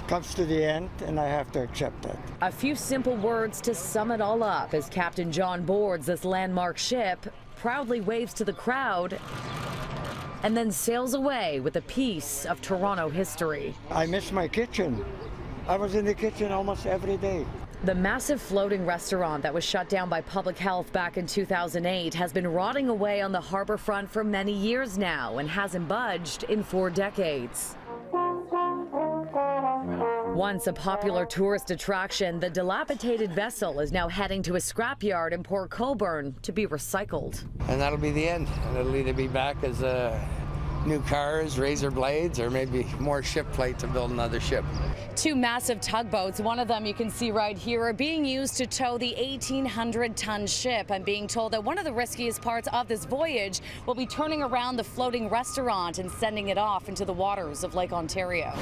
comes to the end, and I have to accept that. A few simple words to sum it all up as Captain John boards this landmark ship, proudly waves to the crowd, and then sails away with a piece of Toronto history. I miss my kitchen. I was in the kitchen almost every day. The massive floating restaurant that was shut down by public health back in 2008 has been rotting away on the harbor front for many years now and hasn't budged in 4 decades. Once a popular tourist attraction, the dilapidated vessel is now heading to a scrapyard in Port Colborne to be recycled. And that'll be the end. And it'll either be back as new cars, razor blades, or maybe more ship plate to build another ship. 2 massive tugboats, one of them you can see right here, are being used to tow the 1,800-ton ship. I'm being told that one of the riskiest parts of this voyage will be turning around the floating restaurant and sending it off into the waters of Lake Ontario.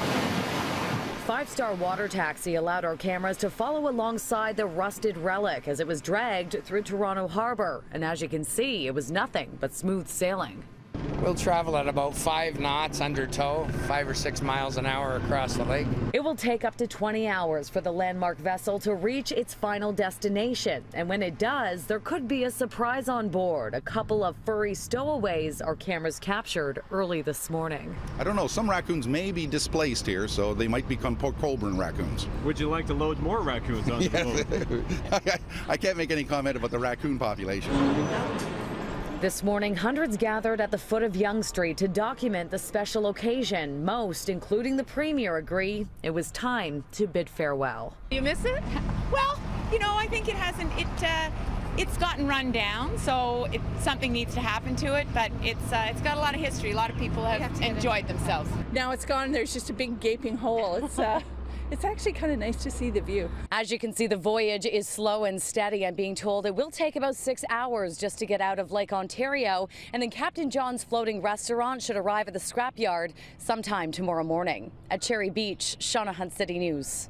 5-star water taxi allowed our cameras to follow alongside the rusted relic as it was dragged through Toronto Harbour. And as you can see, it was nothing but smooth sailing. We'll travel at about 5 knots under tow, 5 or 6 miles an hour across the lake. It will take up to 20 hours for the landmark vessel to reach its final destination. And when it does, there could be a surprise on board. A couple of furry stowaways our cameras captured early this morning. I don't know, some raccoons may be displaced here, so they might become Port Colborne raccoons. Would you like to load more raccoons on the boat? I can't make any comment about the raccoon population. This morning, hundreds gathered at the foot of Yonge Street to document the special occasion. Most, including the Premier, agree it was time to bid farewell. You miss it? Well, you know, I think it hasn't. It's gotten run down, so something needs to happen to it. But it's got a lot of history. A lot of people have enjoyed themselves. Now it's gone. There's just a big gaping hole. It's actually kind of nice to see the view. As you can see, the voyage is slow and steady. I'm being told it will take about 6 hours just to get out of Lake Ontario. And then Captain John's floating restaurant should arrive at the scrapyard sometime tomorrow morning. At Cherry Beach, Shauna Hunt, City News.